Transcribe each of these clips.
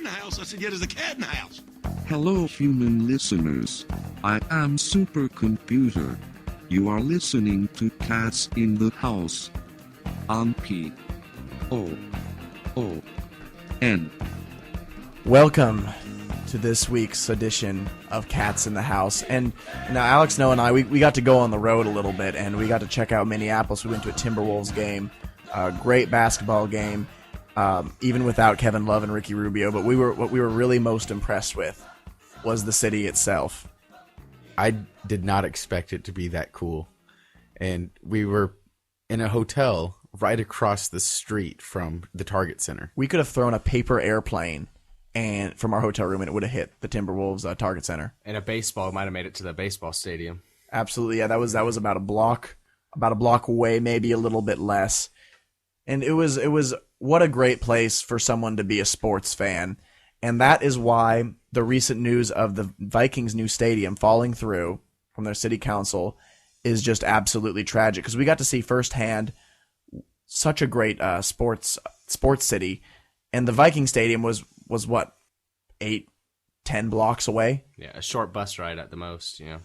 in the house? I said, yeah, there's a cat in the house. Hello, human listeners. I am Supercomputer. You are listening to Cats in the House on P-O-O-N. Welcome to this week's edition of Cats in the House. And now Alex, Noah, and I, we got to go on the road a little bit, and we got to check out Minneapolis. We went to a Timberwolves game, a great basketball game, even without Kevin Love and Ricky Rubio. But what we were really most impressed with was the city itself. I did not expect it to be that cool. And we were in a hotel right across the street from the Target Center. We could have thrown a paper airplane and from our hotel room, and it would have hit the Timberwolves Target Center. And a baseball might have made it to the baseball stadium. Absolutely, yeah. That was about a block away, maybe a little bit less. And it was what a great place for someone to be a sports fan. And that is why the recent news of the Vikings' new stadium falling through from their city council is just absolutely tragic, because we got to see firsthand such a great sports city. And the Viking Stadium was what, 8-10 blocks away? Yeah, a short bus ride at the most, you know.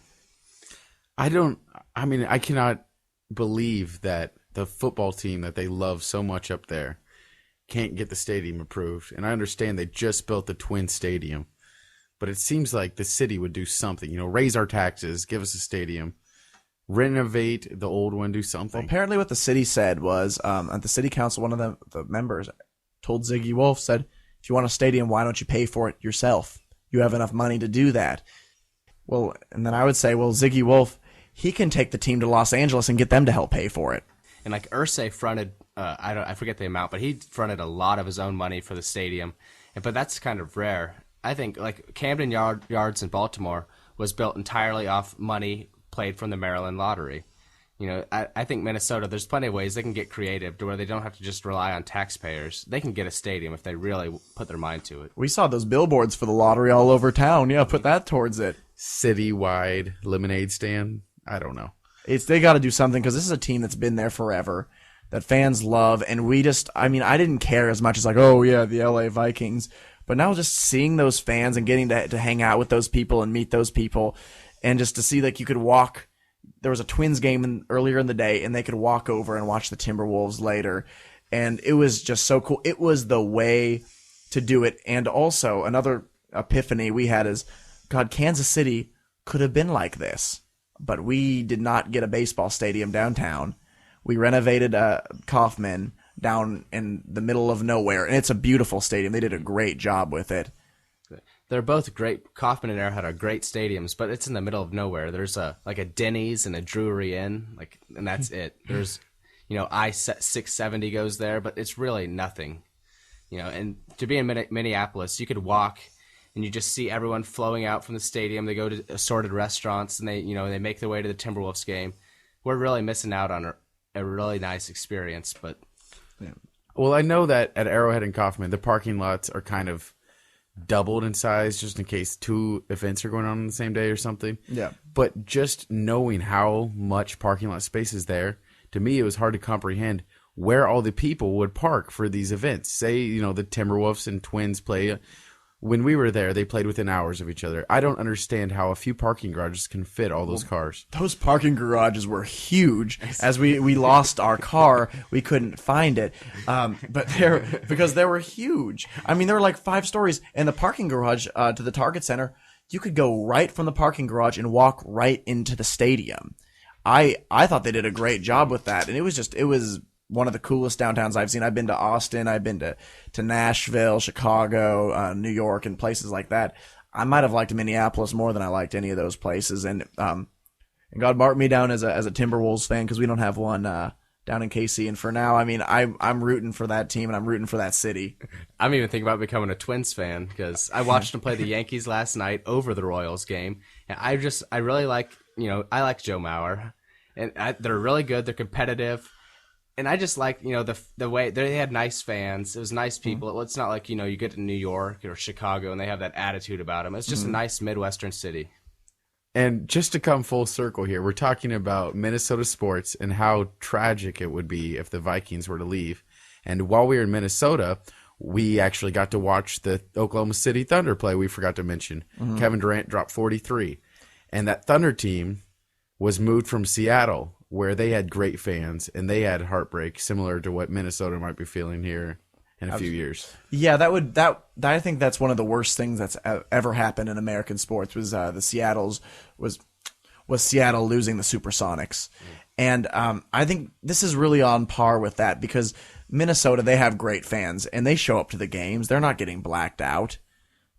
I cannot believe that the football team that they love so much up there can't get the stadium approved. And I understand they just built the Twin Stadium, but it seems like the city would do something, raise our taxes, give us a stadium, renovate the old one, do something. Well, apparently what the city said was, at the city council, one of the members told Ziggy Wolf, said, if you want a stadium, why don't you pay for it yourself? You have enough money to do that. Well, and then I would say, well, Ziggy Wolf, he can take the team to Los Angeles and get them to help pay for it. And like Irsay fronted, I forget the amount, but he fronted a lot of his own money for the stadium. But that's kind of rare. I think like Camden Yards in Baltimore was built entirely off money played from the Maryland lottery. I think Minnesota, there's plenty of ways they can get creative to where they don't have to just rely on taxpayers. They can get a stadium if they really put their mind to it. We saw those billboards for the lottery all over town. Yeah, put that towards it. Citywide lemonade stand. I don't know. They got to do something, because this is a team that's been there forever, that fans love, and I didn't care as much as like, oh yeah, the LA Vikings, but now just seeing those fans and getting to hang out with those people and meet those people, and just to see like you could walk. There was a Twins game earlier in the day, and they could walk over and watch the Timberwolves later, and it was just so cool. It was the way to do it. And also another epiphany we had is, God, Kansas City could have been like this. But we did not get a baseball stadium downtown. We renovated Kauffman down in the middle of nowhere, and it's a beautiful stadium. They did a great job with it. They're both great. Kauffman and Arrowhead are great stadiums, but it's in the middle of nowhere. There's a Denny's and a Drury Inn, and that's it. There's, I-670 goes there, but it's really nothing. And to be in Minneapolis, you could walk and you just see everyone flowing out from the stadium. They go to assorted restaurants, and they make their way to the Timberwolves game. We're really missing out on a really nice experience. But yeah. Well, I know that at Arrowhead and Kauffman, the parking lots are kind of doubled in size just in case two events are going on the same day or something. Yeah. But just knowing how much parking lot space is there, to me, it was hard to comprehend where all the people would park for these events. Say, the Timberwolves and Twins play. When we were there, they played within hours of each other. I don't understand how a few parking garages can fit all those cars. Those parking garages were huge. As we lost our car, we couldn't find it. Because they were huge. There were like 5 stories. And the parking garage to the Target Center, you could go right from the parking garage and walk right into the stadium. I thought they did a great job with that. And it was one of the coolest downtowns I've seen. I've been to Austin. I've been to Nashville, Chicago, New York, and places like that. I might have liked Minneapolis more than I liked any of those places. And God marked me down as a Timberwolves fan, because we don't have one down in KC. And for now, I'm rooting for that team, and I'm rooting for that city. I'm even thinking about becoming a Twins fan, because I watched them play the Yankees last night over the Royals game. And I really like, I like Joe Mauer. And they're really good. They're competitive. And I just like, the way they had nice fans. It was nice people. Mm-hmm. It's not like, you get to New York or Chicago and they have that attitude about them. It's just a nice Midwestern city. And just to come full circle here, we're talking about Minnesota sports and how tragic it would be if the Vikings were to leave. And while we were in Minnesota, we actually got to watch the Oklahoma City Thunder play. We forgot to mention Kevin Durant dropped 43, and that Thunder team was moved from Seattle, where they had great fans and they had heartbreak, similar to what Minnesota might be feeling here in a few years. Yeah, I think that's one of the worst things that's ever happened in American sports was Seattle losing the Supersonics. And I think this is really on par with that because Minnesota, they have great fans and they show up to the games. They're not getting blacked out.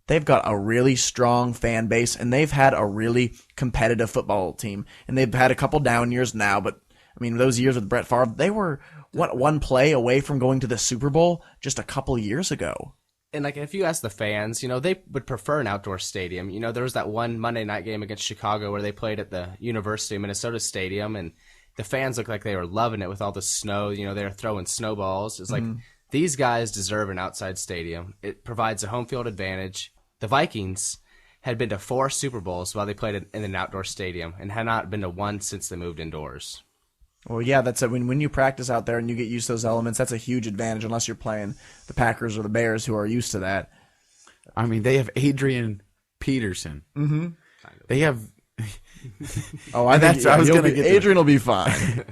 They've got a really strong fan base and they've had a really competitive football team. And they've had a couple down years now, but I mean, those years with Brett Favre, they were one play away from going to the Super Bowl just a couple years ago. And like, if you ask the fans, they would prefer an outdoor stadium. There was that one Monday night game against Chicago where they played at the University of Minnesota Stadium, and the fans looked like they were loving it with all the snow. They were throwing snowballs. It's like, these guys deserve an outside stadium. It provides a home field advantage. The Vikings had been to 4 Super Bowls while they played in an outdoor stadium and had not been to one since they moved indoors. Well, yeah, that's it. When you practice out there and you get used to those elements, that's a huge advantage unless you're playing the Packers or the Bears who are used to that. I mean, they have Adrian Peterson. Mm-hmm. They have. I think Adrian will be fine.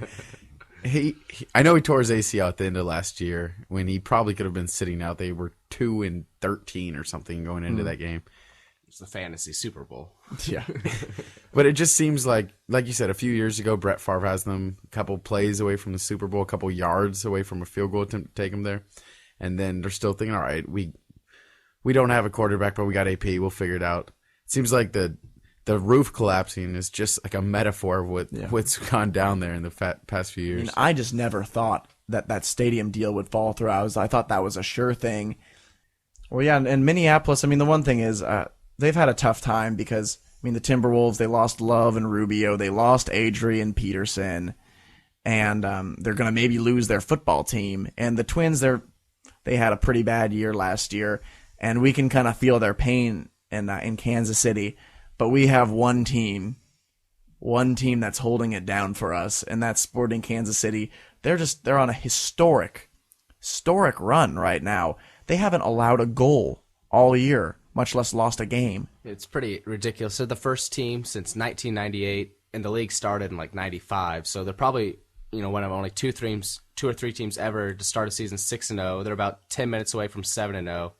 I know he tore his ACL at the end of last year when he probably could have been sitting out. They were 2-13 or something going into that game. It's the fantasy Super Bowl. Yeah. But it just seems like you said, a few years ago, Brett Favre has them a couple plays away from the Super Bowl, a couple yards away from a field goal attempt to take them there. And then they're still thinking, all right, we don't have a quarterback, but we got AP. We'll figure it out. It seems like the roof collapsing is just like a metaphor of what's gone down there in the past few years. I mean, I just never thought that stadium deal would fall through. I thought that was a sure thing. Well, yeah, and Minneapolis, I mean, the one thing is they've had a tough time because, I mean, the Timberwolves, they lost Love and Rubio. They lost Adrian Peterson. And they're going to maybe lose their football team. And the Twins, they had a pretty bad year last year. And we can kind of feel their pain in Kansas City. But we have one team that's holding it down for us, and that's Sporting Kansas City. They're on a historic run right now. They haven't allowed a goal all year, much less lost a game. It's pretty ridiculous. They're the first team since 1998, and the league started in like 95. So they're probably one of only two or three teams ever to start a season 6-0. They're about 10 minutes away from 7-0.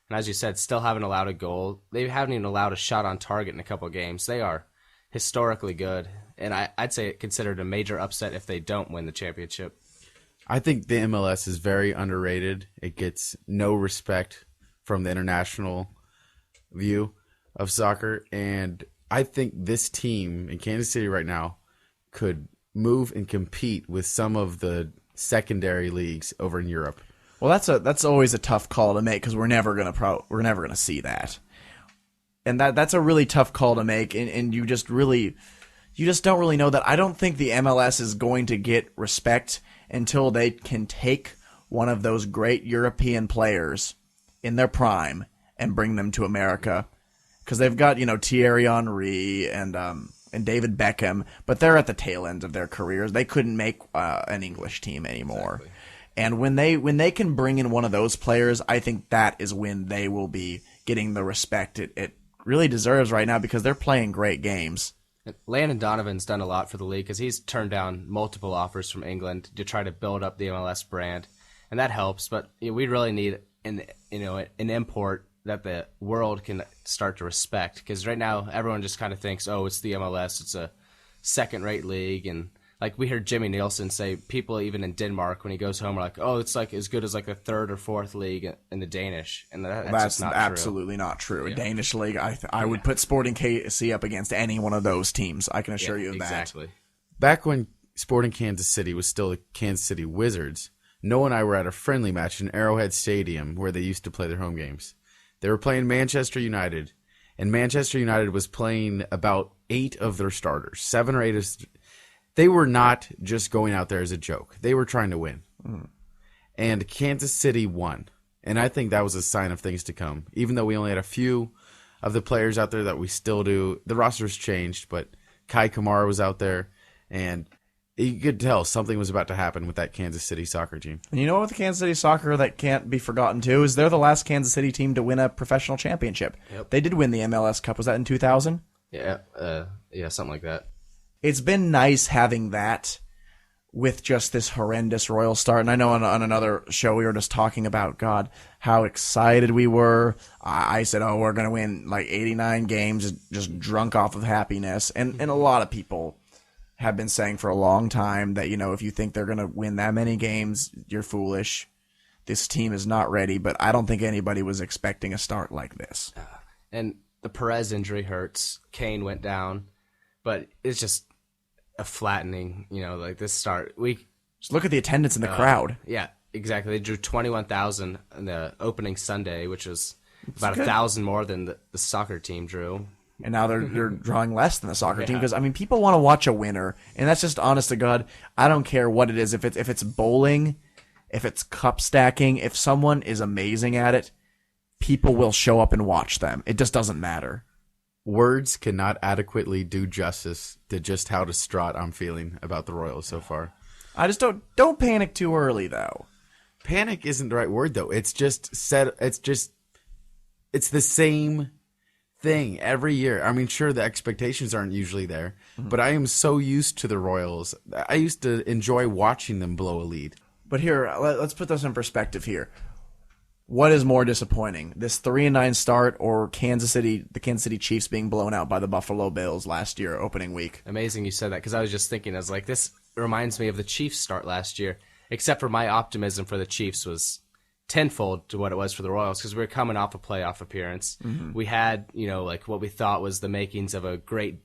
And as you said, still haven't allowed a goal. They haven't even allowed a shot on target in a couple of games. They are historically good. And I'd say it considered a major upset if they don't win the championship. I think the MLS is very underrated. It gets no respect from the international view of soccer. And I think this team in Kansas City right now could move and compete with some of the secondary leagues over in Europe. Well, that's always a tough call to make because we're never gonna see that, and that's a really tough call to make, and you just don't really know that. I don't think the MLS is going to get respect until they can take one of those great European players in their prime and bring them to America, because they've got Thierry Henry and David Beckham, but they're at the tail end of their careers. They couldn't make an English team anymore. Exactly. And when they can bring in one of those players, I think that is when they will be getting the respect it really deserves right now because they're playing great games. Landon Donovan's done a lot for the league because he's turned down multiple offers from England to try to build up the MLS brand, and that helps. But we really need an import that the world can start to respect, because right now everyone just kind of thinks, oh, it's the MLS, it's a second-rate league, and like we heard Jimmy Nielsen say, people even in Denmark when he goes home are like, oh, it's like as good as like the third or fourth league in the Danish, and that's just not absolutely not true. Yeah. A Danish league, I would put Sporting KC up against any one of those teams. I can assure you of exactly. that. Back when Sporting Kansas City was still the Kansas City Wizards, Noah and I were at a friendly match in Arrowhead Stadium where they used to play their home games. They were playing Manchester United, and Manchester United was playing about 8 of their starters, 7 or 8 of. They were not just going out there as a joke. They were trying to win. And Kansas City won. And I think that was a sign of things to come. Even though we only had a few of the players out there that we still do. The roster's changed, but Kai Kamara was out there. And You could tell something was about to happen with that Kansas City soccer team. And you know what, with the Kansas City Soccer that can't be forgotten too is they're the last Kansas City team to win a professional championship. Yep. They did win the MLS Cup. Was that in 2000? Yeah, something like that. It's been nice having that with just this horrendous Royal start. And I know on another show we were just talking about, God, how excited we were. I said, oh, we're going to win like 89 games, just drunk off of happiness. And a lot of people have been saying for a long time that, you know, if you think they're going to win that many games, you're foolish. This team is not ready, but I don't think anybody was expecting a start like this. And the Perez injury hurts. Kane went down, but it's just a flattening, you know, like this start. Just look at the attendance in the crowd. Yeah, exactly. They drew 21,000 in the opening Sunday, which was about good. 1,000 more than the soccer team drew. And now they're drawing less than the soccer team because, I mean, people want to watch a winner. And that's just honest to God. I don't care what it is. If it's bowling, if it's cup stacking, if someone is amazing at it, people will show up and watch them. It just doesn't matter. Words cannot adequately do justice to just how distraught I'm feeling about the Royals so far. I just don't panic too early, though. Panic isn't the right word, though. It's just it's the same thing every year. I mean, sure, the expectations aren't usually there, but I am so used to the Royals. I used to enjoy watching them blow a lead. But here, let's put this in perspective here. What is more disappointing, this 3-9 start or the Kansas City Chiefs being blown out by the Buffalo Bills last year, opening week? Amazing you said that, because I was just thinking, I was like, this reminds me of the Chiefs start last year, except for my optimism for the Chiefs was tenfold to what it was for the Royals, because we were coming off a playoff appearance. Mm-hmm. We had, you know, like what we thought was the makings of a great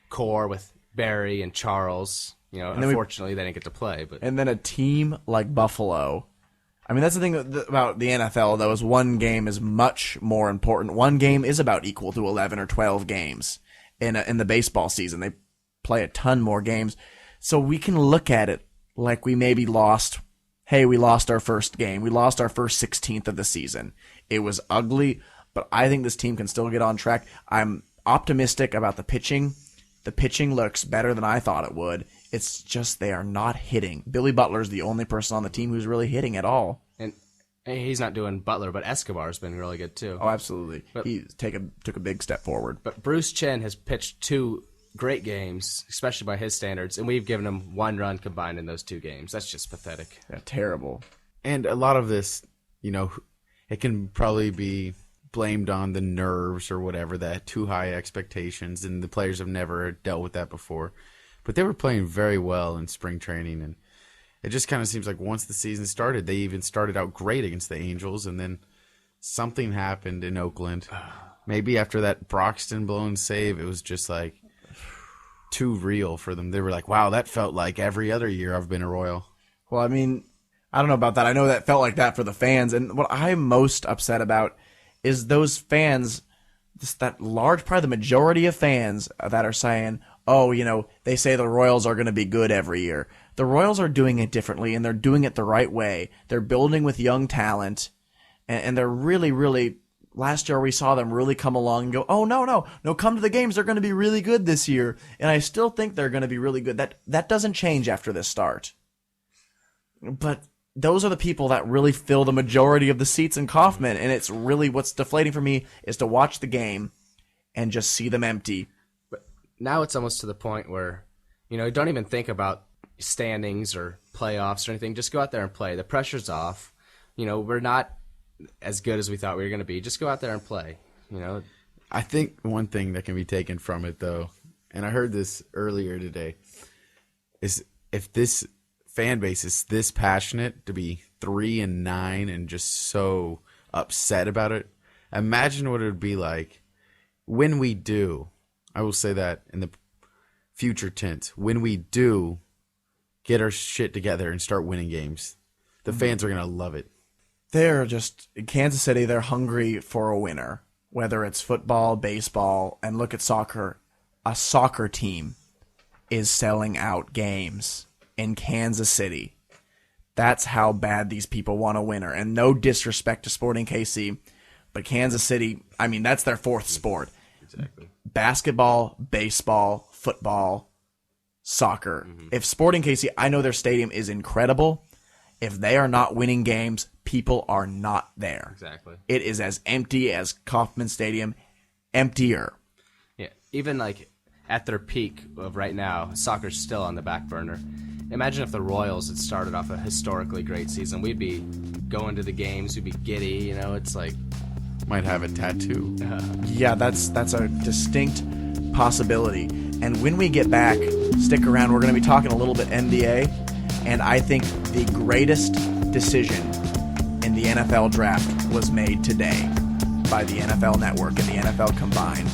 core with Barry and Charles. You know, unfortunately, they didn't get to play. And then a team like Buffalo. I mean, that's the thing about the NFL, though, is one game is much more important. One game is about equal to 11 or 12 games in the baseball season. They play a ton more games. So we can look at it like we maybe lost. Hey, we lost our first game. We lost our first 16th of the season. It was ugly, but I think this team can still get on track. I'm optimistic about the pitching. The pitching looks better than I thought it would. It's just they are not hitting. Billy Butler's the only person on the team who's really hitting at all. And he's not doing Butler, but Escobar's been really good too. Oh, absolutely. He took a big step forward. But Bruce Chen has pitched 2 great games, especially by his standards, and we've given him 1 run combined in those 2 games. That's just pathetic. Yeah, terrible. And a lot of this, you know, it can probably be blamed on the nerves or whatever, that too high expectations, and the players have never dealt with that before. But they were playing very well in spring training, and it just kind of seems like once the season started, they even started out great against the Angels, and then something happened in Oakland. Maybe after that Broxton blown save, it was just like too real for them. They were like, wow, that felt like every other year I've been a Royal. Well, I mean, I don't know about that. I know that felt like that for the fans, and what I'm most upset about is those fans, just that large part of the majority of fans that are saying, oh, you know, they say the Royals are going to be good every year. The Royals are doing it differently, and they're doing it the right way. They're building with young talent, and they're really, really, last year we saw them really come along and go, oh, no, come to the games. They're going to be really good this year. And I still think they're going to be really good. That doesn't change after this start. But those are the people that really fill the majority of the seats in Kauffman, and it's really what's deflating for me is to watch the game and just see them empty. But now it's almost to the point where, you know, don't even think about standings or playoffs or anything. Just go out there and play. The pressure's off. You know, we're not as good as we thought we were going to be. Just go out there and play, you know. I think one thing that can be taken from it, though, and I heard this earlier today, is if this fan base is this passionate to be 3-9 and just so upset about it, imagine what it would be like when we do. I will say that in the future tense. When we do get our shit together and start winning games, the fans are going to love it. They're just, in Kansas City, they're hungry for a winner, whether it's football, baseball, and look at soccer. A soccer team is selling out games in Kansas City. That's how bad these people want a winner. And no disrespect to Sporting KC, but Kansas City, I mean, that's their 4th sport. Exactly. Basketball, baseball, football, soccer. If Sporting KC, I know their stadium is incredible. If they are not winning games, people are not there. Exactly. It is as empty as Kauffman Stadium, emptier. Yeah, even like at their peak of right now, soccer's still on the back burner. Imagine if the Royals had started off a historically great season. We'd be going to the games, we'd be giddy, you know, it's like... Might have a tattoo. Yeah, that's a distinct possibility. And when we get back, stick around. We're going to be talking a little bit NBA, and I think the greatest decision in the NFL draft was made today by the NFL Network and the NFL combined.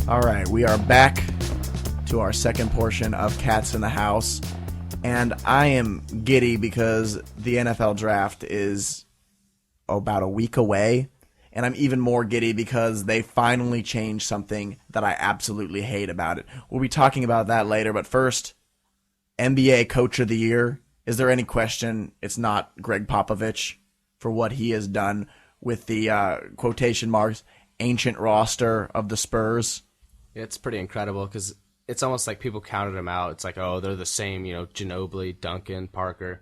All right, we are back to our second portion of Cats in the House, and I am giddy because the NFL draft is about a week away, and I'm even more giddy because they finally changed something that I absolutely hate about it. We'll be talking about that later, but first, NBA Coach of the Year. Is there any question it's not Greg Popovich for what he has done with the quotation marks ancient roster of the Spurs? It's pretty incredible because it's almost like people counted them out. It's like, oh, they're the same, you know, Ginobili, Duncan, Parker,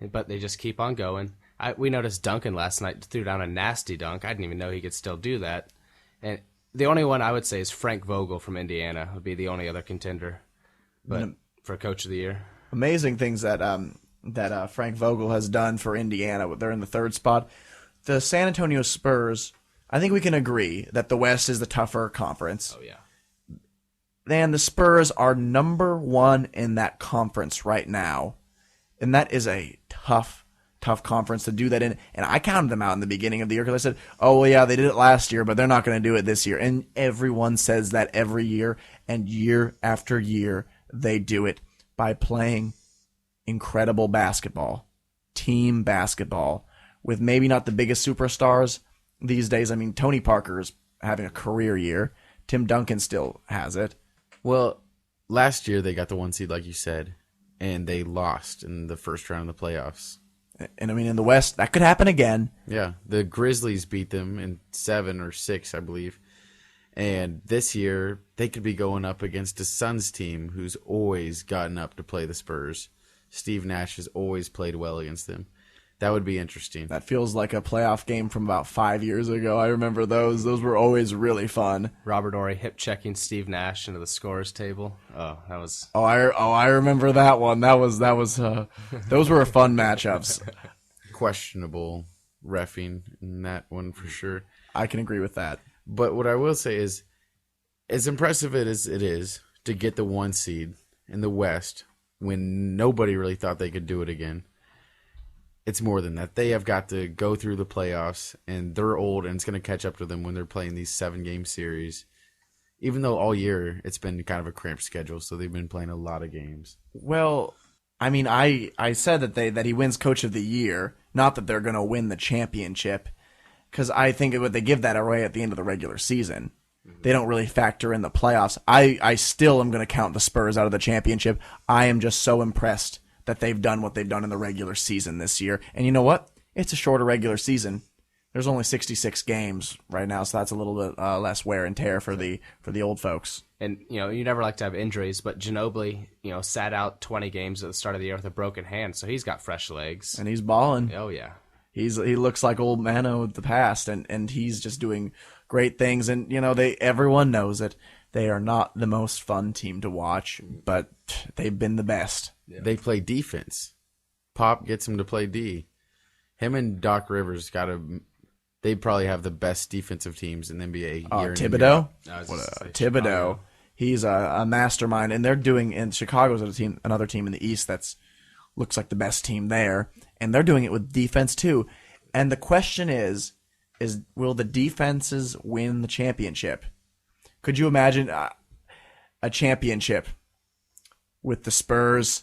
but they just keep on going. We noticed Duncan last night threw down a nasty dunk. I didn't even know he could still do that. And the only one I would say is Frank Vogel from Indiana would be the only other contender, but for Coach of the Year. Amazing things that Frank Vogel has done for Indiana. They're in the third spot. The San Antonio Spurs, I think we can agree that the West is the tougher conference. Oh, yeah. And the Spurs are number one in that conference right now. And that is a tough conference to do that in. And I counted them out in the beginning of the year because I said, oh, well, yeah, they did it last year, but they're not going to do it this year. And everyone says that every year. And year after year, they do it by playing incredible basketball, team basketball, with maybe not the biggest superstars these days. I mean, Tony Parker is having a career year. Tim Duncan still has it. Well, last year they got the 1 seed, like you said, and they lost in the first round of the playoffs. And I mean, in the West, that could happen again. Yeah, the Grizzlies beat them in 7 or 6, I believe. And this year, they could be going up against a Suns team who's always gotten up to play the Spurs. Steve Nash has always played well against them. That would be interesting. That feels like a playoff game from about 5 years ago. I remember those. Those were always really fun. Robert Horry hip checking Steve Nash into the scorers table. Oh, that was. I remember that one. Those were fun matchups. Questionable reffing in that one for sure. I can agree with that. But what I will say is, as impressive as it is to get the 1 seed in the West when nobody really thought they could do it again, it's more than that. They have got to go through the playoffs, and they're old, and it's going to catch up to them when they're playing these 7-game series. Even though all year it's been kind of a cramped schedule, so they've been playing a lot of games. Well, I mean, I said that he wins Coach of the Year, not that they're going to win the championship, because I think they give that away at the end of the regular season. They don't really factor in the playoffs. I still am going to count the Spurs out of the championship. I am just so impressed that they've done what they've done in the regular season this year. And you know what? It's a shorter regular season. There's only 66 games right now, so that's a little bit less wear and tear for the old folks. And, you know, you never like to have injuries, but Ginobili, you know, sat out 20 games at the start of the year with a broken hand, so he's got fresh legs. And he's balling. Oh, yeah. He looks like old Mano of the past, and he's just doing great things. And, you know, everyone knows it. They are not the most fun team to watch, but they've been the best. Yeah. They play defense. Pop gets him to play D. Him and Doc Rivers they probably have the best defensive teams in the NBA. Thibodeau? Thibodeau. He's a mastermind, and they're doing, and Chicago's another team in the East that's looks like the best team there, and they're doing it with defense too. And the question is will the defenses win the championship? Could you imagine a championship with the Spurs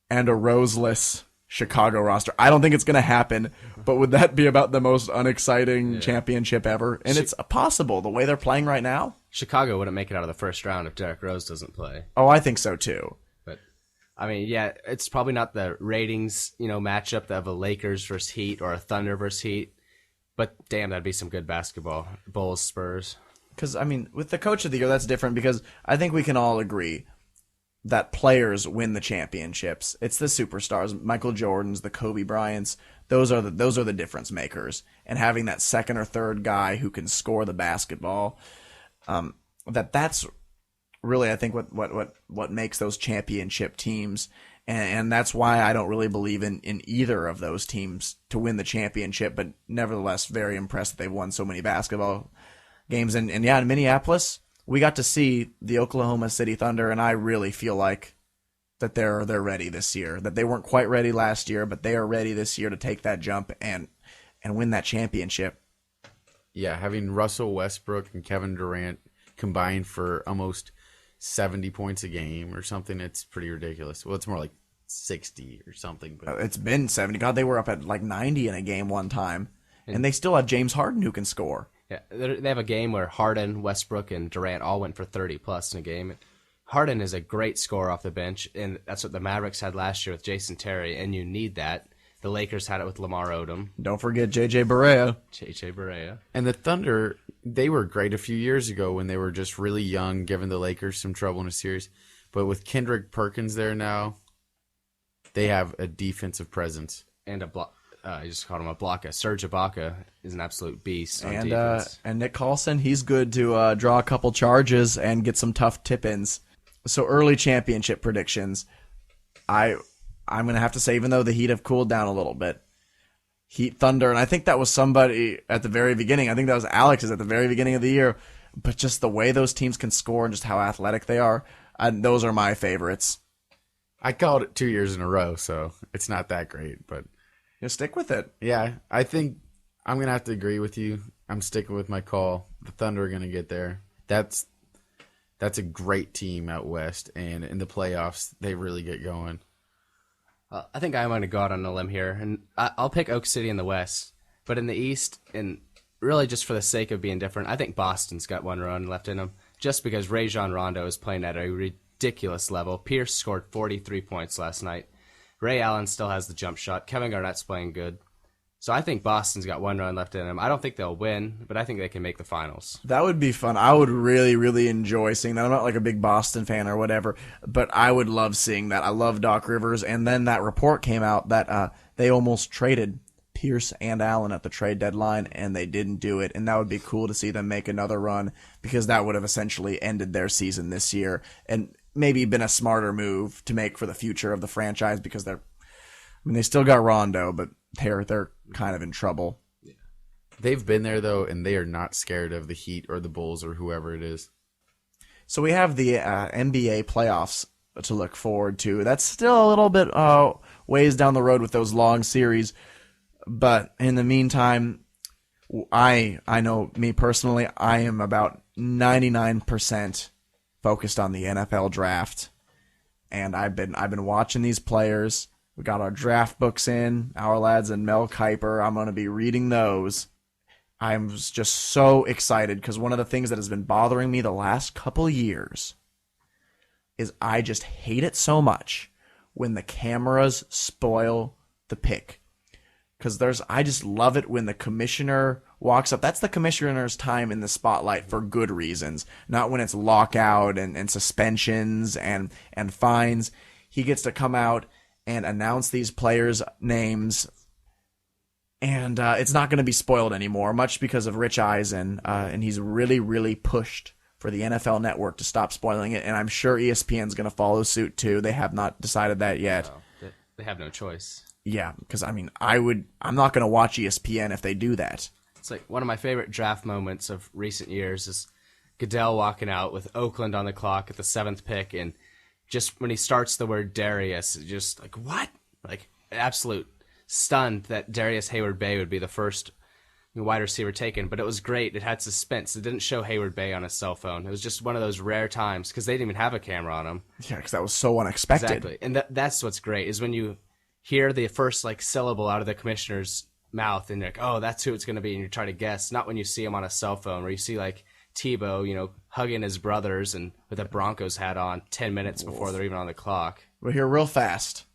and a roseless Chicago roster. I don't think it's going to happen, but would that be about the most unexciting championship ever? And it's possible the way they're playing right now. Chicago wouldn't make it out of the first round if Derrick Rose doesn't play. Oh, I think so too. But I mean, yeah, it's probably not the ratings, matchup of a Lakers versus Heat or a Thunder versus Heat. But damn, that'd be some good basketball. Bulls, Spurs. Because, I mean, with the coach of the year, that's different because I think we can all agree that players win the championships. It's the superstars, Michael Jordans, the Kobe Bryants. Those are the difference makers. And having that second or third guy who can score the basketball, that's really, I think, what makes those championship teams. And that's why I don't really believe in either of those teams to win the championship, but nevertheless very impressed that they've won so many basketball games. And yeah, in Minneapolis, we got to see the Oklahoma City Thunder, and I really feel like that they're ready this year. That they weren't quite ready last year, but they are ready this year to take that jump and win that championship. Yeah, having Russell Westbrook and Kevin Durant combined for almost 70 points a game or something, it's pretty ridiculous. Well, it's more like 60 or something. But It's been 70. God, they were up at like 90 in a game one time, and they still have James Harden who can score. Yeah, they have a game where Harden, Westbrook, and Durant all went for 30-plus in a game. Harden is a great scorer off the bench, and that's what the Mavericks had last year with Jason Terry, and you need that. The Lakers had it with Lamar Odom. Don't forget J.J. Barea. J.J. Barea. And the Thunder, they were great a few years ago when they were just really young, giving the Lakers some trouble in a series. But with Kendrick Perkins there now, they have a defensive presence. And a block. I just called him a blocker. Serge Ibaka is an absolute beast on And defense. and Nick Carlson, he's good to draw a couple charges and get some tough tip-ins. So early championship predictions, I'm going to have to say, even though the Heat have cooled down a little bit, Heat Thunder, and I think that was somebody at the very beginning. I think that was Alex's at the very beginning of the year. But just the way those teams can score and just how athletic they are, those are my favorites. I called it 2 years in a row, so it's not that great. But You stick with it. yeah, I think I'm going to have to agree with you. I'm sticking with my call. The Thunder are going to get there. That's a great team out west, and in the playoffs, they really get going. I think I'm going to go out on a limb here, and I'll pick Oak City in the West. But in the East, and really just for the sake of being different, I think Boston's got one run left in them, just because Rajon Rondo is playing at a ridiculous level. Pierce scored 43 points last night. Ray Allen still has the jump shot. Kevin Garnett's playing good. So I think Boston's got one run left in them. I don't think they'll win, but I think they can make the finals. That would be fun. I would really, really enjoy seeing that. I'm not like a big Boston fan or whatever, but I would love seeing that. I love Doc Rivers. And then that report came out that they almost traded Pierce and Allen at the trade deadline, and they didn't do it. And that would be cool to see them make another run, because that would have essentially ended their season this year and maybe been a smarter move to make for the future of the franchise, because they still got Rondo, but they're kind of in trouble. They've been there, though, and they are not scared of the Heat or the Bulls or whoever it is. So we have the NBA playoffs to look forward to. That's still a little bit ways down the road with those long series. But in the meantime, I know me personally, I am about 99% focused on the NFL draft. And I've been watching these players. We got our draft books in, Our Lads and Mel Kiper. I'm going to be reading those. I'm just so excited because one of the things that has been bothering me the last couple years is I just hate it so much when the cameras spoil the pick. Because I just love it when the commissioner walks up. That's the commissioner's time in the spotlight for good reasons, not when it's lockout and suspensions and fines. He gets to come out and announce these players' names, and it's not going to be spoiled anymore, much because of Rich Eisen, and he's really, really pushed for the NFL Network to stop spoiling it, and I'm sure ESPN's going to follow suit too. They have not decided that yet. Well, they have no choice. Yeah, because I'm not going to watch ESPN if they do that. It's like one of my favorite draft moments of recent years is Goodell walking out with Oakland on the clock at the 7th pick, and just when he starts the word Darius, just like, what? Like, absolute stunned that Darius Hayward-Bay would be the first wide receiver taken. But it was great. It had suspense. It didn't show Hayward-Bay on his cell phone. It was just one of those rare times, because they didn't even have a camera on him. Yeah, because that was so unexpected. Exactly. And that's what's great, is when you hear the first like syllable out of the commissioner's mouth and you're like, oh, that's who it's going to be, and you try to guess. Not when you see him on a cell phone, where you see like Tebow, hugging his brothers and with a Broncos hat on 10 minutes before they're even on the clock. We're here real fast.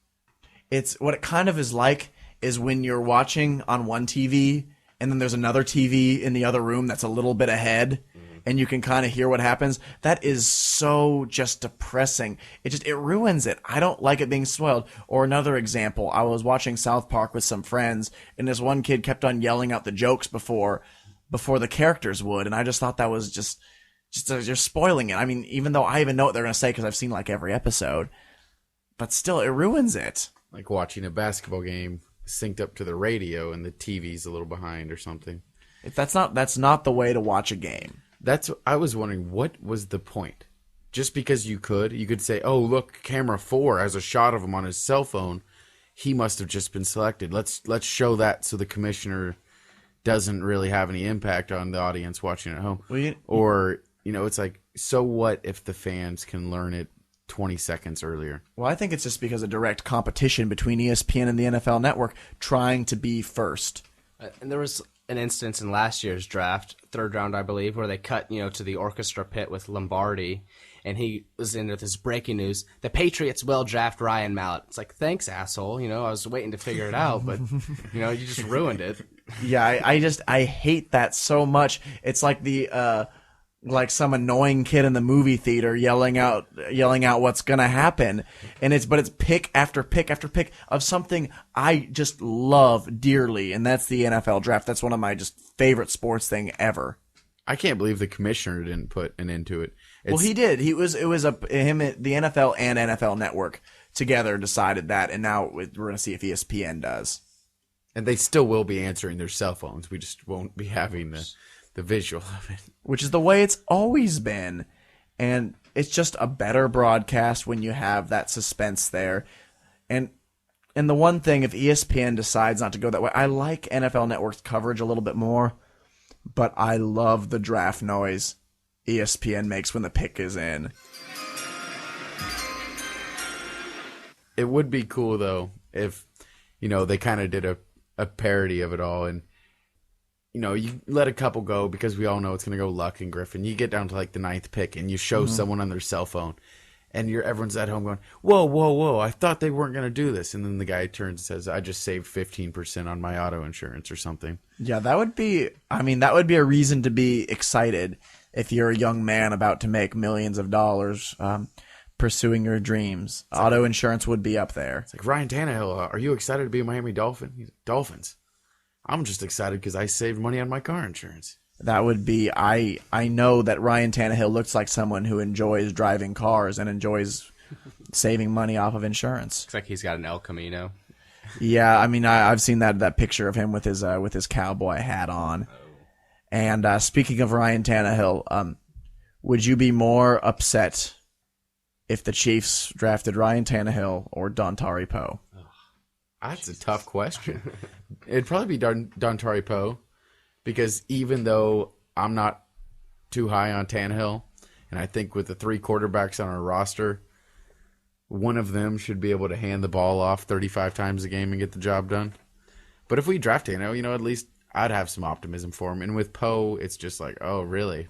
It's what it kind of is like is when you're watching on one TV and then there's another TV in the other room that's a little bit ahead and you can kind of hear what happens. That is so just depressing. It ruins it. I don't like it being spoiled. Or another example, I was watching South Park with some friends and this one kid kept on yelling out the jokes before the characters would, and I just thought that was just you're spoiling it. I mean, even though I even know what they're going to say because I've seen like every episode, but still, it ruins it. Like watching a basketball game synced up to the radio and the TV's a little behind or something. That's not the way to watch a game. I was wondering, what was the point? Just because you could say, oh, look, camera 4 has a shot of him on his cell phone. He must have just been selected. Let's show that so the commissioner doesn't really have any impact on the audience watching at home. Or, it's like, so what if the fans can learn it 20 seconds earlier? Well, I think it's just because of direct competition between ESPN and the NFL Network trying to be first. And there was an instance in last year's draft, third round, I believe, where they cut, to the orchestra pit with Lombardi, and he was in with this breaking news: the Patriots will draft Ryan Mallett. It's like, thanks, asshole. I was waiting to figure it out, but you just ruined it. Yeah, I hate that so much. It's like like some annoying kid in the movie theater yelling out what's gonna happen, and it's pick after pick after pick of something I just love dearly, and that's the NFL draft. That's one of my just favorite sports thing ever. I can't believe the commissioner didn't put an end to it. Well, he did. The NFL and NFL Network together decided that, and now we're gonna see if ESPN does. And they still will be answering their cell phones. We just won't be having the visual of it. Which is the way it's always been. And it's just a better broadcast when you have that suspense there. And the one thing, if ESPN decides not to go that way, I like NFL Network's coverage a little bit more, but I love the draft noise ESPN makes when the pick is in. It would be cool, though, if, they kind of did a parody of it all, and you let a couple go because we all know it's going to go Luck and Griffin. You get down to like the 9th pick and you show someone on their cell phone and everyone's at home going, whoa, I thought they weren't going to do this. And then the guy turns and says, I just saved 15% on my auto insurance or something. Yeah, that would be a reason to be excited if you're a young man about to make millions of dollars pursuing your dreams. Auto insurance would be up there. It's like, Ryan Tannehill, are you excited to be a Miami Dolphin? He's Dolphins. I'm just excited because I saved money on my car insurance. That would be, I know that Ryan Tannehill looks like someone who enjoys driving cars and enjoys saving money off of insurance. Looks like he's got an El Camino. Yeah, I've seen that picture of him with his cowboy hat on. Oh. And speaking of Ryan Tannehill, would you be more upset if the Chiefs drafted Ryan Tannehill or Dontari Poe? That's a tough question. It'd probably be Dontari Poe, because even though I'm not too high on Tannehill, and I think with the 3 quarterbacks on our roster, one of them should be able to hand the ball off 35 times a game and get the job done. But if we draft Tannehill, at least I'd have some optimism for him. And with Poe, it's just like, oh, really?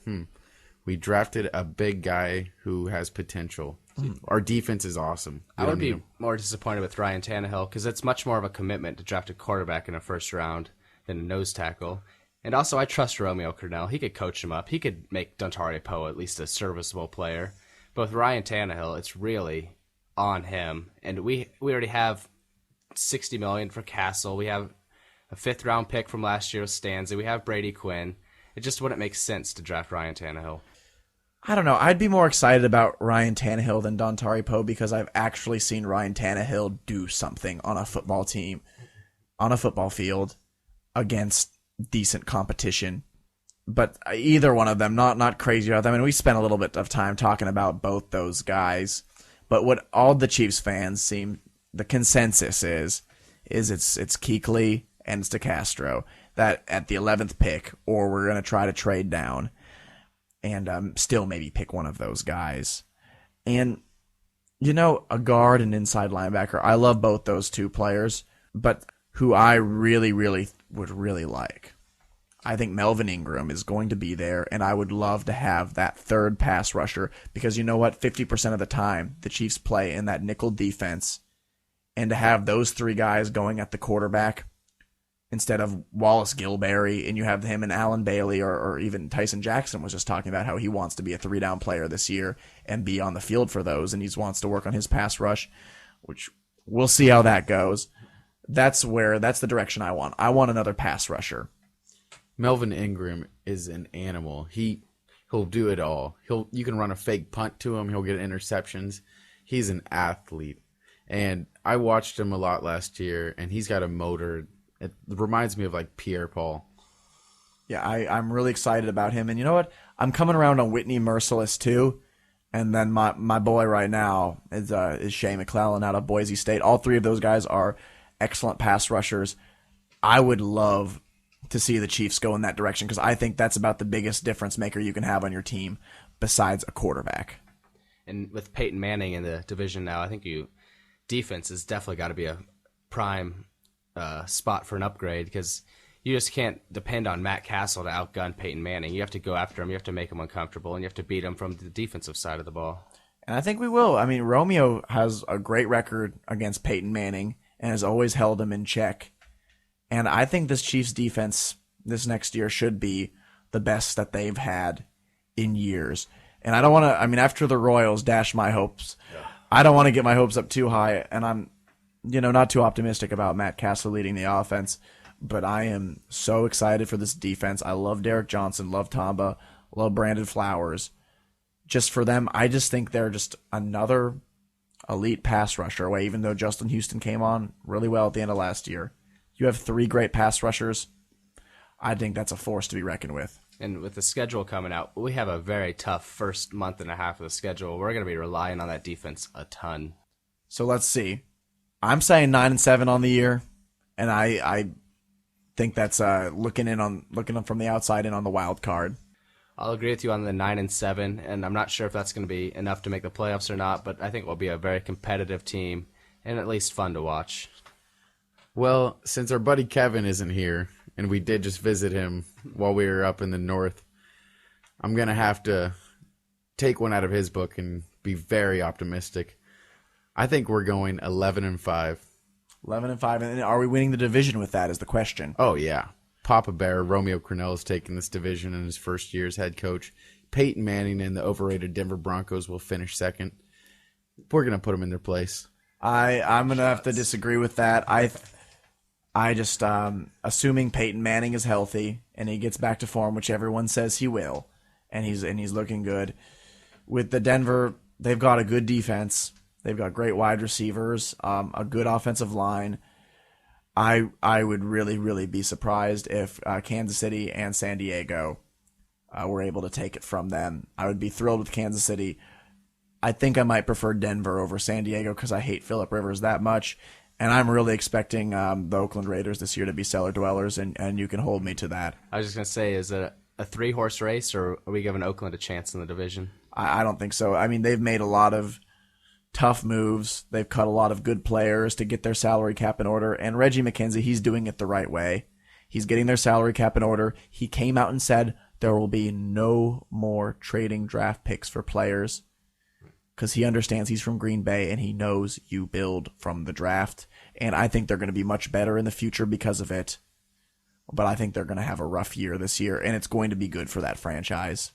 We drafted a big guy who has potential. Our defense is awesome. I would be more disappointed with Ryan Tannehill because it's much more of a commitment to draft a quarterback in a first round than a nose tackle. And also, I trust Romeo Crennel. He could coach him up. He could make Dontari Poe at least a serviceable player. But with Ryan Tannehill, it's really on him. And we already have $60 million for Castle. We have a 5th round pick from last year with Stanzi. We have Brady Quinn. It just wouldn't make sense to draft Ryan Tannehill. I don't know. I'd be more excited about Ryan Tannehill than Dontari Poe because I've actually seen Ryan Tannehill do something on a football team, on a football field, against decent competition. But either one of them, not crazy about them. And we spent a little bit of time talking about both those guys. But what all the Chiefs fans the consensus is it's Kuechly and it's DeCastro that at the 11th pick, or we're going to try to trade down and still maybe pick one of those guys. And a guard and inside linebacker. I love both those two players, but who I really, really would really like, I think Melvin Ingram is going to be there, and I would love to have that third pass rusher because you know what? 50% of the time, the Chiefs play in that nickel defense, and to have those three guys going at the quarterback instead of Wallace Gilberry, and you have him and Alan Bailey or even Tyson Jackson was just talking about how he wants to be a 3-down player this year and be on the field for those, and he wants to work on his pass rush, which we'll see how that goes. That's the direction I want. I want another pass rusher. Melvin Ingram is an animal. He'll do it all. You can run a fake punt to him. He'll get interceptions. He's an athlete. And I watched him a lot last year, and he's got a motor. It reminds me of like Pierre-Paul. Yeah, I'm really excited about him. And you know what? I'm coming around on Whitney Merciless too. And then my boy right now is Shea McClellan out of Boise State. All three of those guys are excellent pass rushers. I would love to see the Chiefs go in that direction because I think that's about the biggest difference maker you can have on your team besides a quarterback. And with Peyton Manning in the division now, I think defense has definitely got to be a prime spot for an upgrade because you just can't depend on Matt Castle to outgun Peyton Manning. You have to go after him. You have to make him uncomfortable, and you have to beat him from the defensive side of the ball. And I think we will. I mean, Romeo has a great record against Peyton Manning and has always held him in check. And I think this Chiefs defense this next year should be the best that they've had in years. And I don't want to, after the Royals dash my hopes, I don't want to get my hopes up too high. And I'm, not too optimistic about Matt Castle leading the offense. But I am so excited for this defense. I love Derek Johnson, love Tamba, love Brandon Flowers. Just for them, I just think they're just another elite pass rusher away, even though Justin Houston came on really well at the end of last year. You have three great pass rushers. I think that's a force to be reckoned with. And with the schedule coming out, we have a very tough first month and a half of the schedule. We're going to be relying on that defense a ton. So let's see. I'm saying 9-7 on the year, and I think that's looking from the outside in on the wild card. I'll agree with you on the 9-7, and I'm not sure if that's going to be enough to make the playoffs or not, but I think we'll be a very competitive team and at least fun to watch. Well, since our buddy Kevin isn't here, and we did just visit him while we were up in the north, I'm going to have to take one out of his book and be very optimistic. I think we're going 11-5. 11-5, and are we winning the division with that is the question. Oh, yeah. Papa Bear, Romeo Crennel is taking this division in his first year as head coach. Peyton Manning and the overrated Denver Broncos will finish second. We're going to put them in their place. I'm going to have to disagree with that. I just, assuming Peyton Manning is healthy and he gets back to form, which everyone says he will, and he's looking good. With the Denver, they've got a good defense. They've got great wide receivers, a good offensive line. I would really, really be surprised if Kansas City and San Diego were able to take it from them. I would be thrilled with Kansas City. I think I might prefer Denver over San Diego because I hate Phillip Rivers that much. And I'm really expecting the Oakland Raiders this year to be cellar dwellers, and you can hold me to that. I was just going to say, is it a 3-horse race, or are we giving Oakland a chance in the division? I don't think so. They've made a lot of tough moves. They've cut a lot of good players to get their salary cap in order. And Reggie McKenzie, he's doing it the right way. He's getting their salary cap in order. He came out and said there will be no more trading draft picks for players because he understands he's from Green Bay and he knows you build from the draft. And I think they're going to be much better in the future because of it. But I think they're going to have a rough year this year, and it's going to be good for that franchise.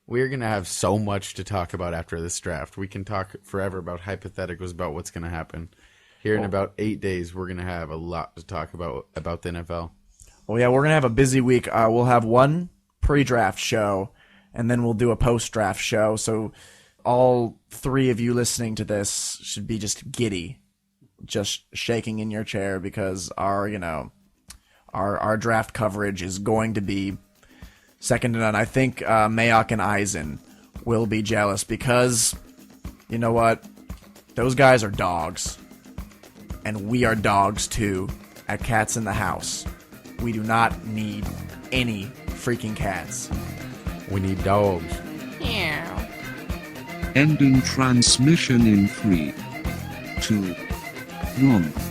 We're going to have so much to talk about after this draft. We can talk forever about hypotheticals about what's going to happen. Here in about 8 days, we're going to have a lot to talk about the NFL. Well, yeah, we're going to have a busy week. We'll have one pre-draft show, and then we'll do a post-draft show. So all three of you listening to this should be just giddy, just shaking in your chair because our draft coverage is going to be second to none. I think Mayock and Eisen will be jealous because, you know what? Those guys are dogs. And we are dogs too at Cats in the House. We do not need any freaking cats. We need dogs. Ending transmission in 3, 2, 1.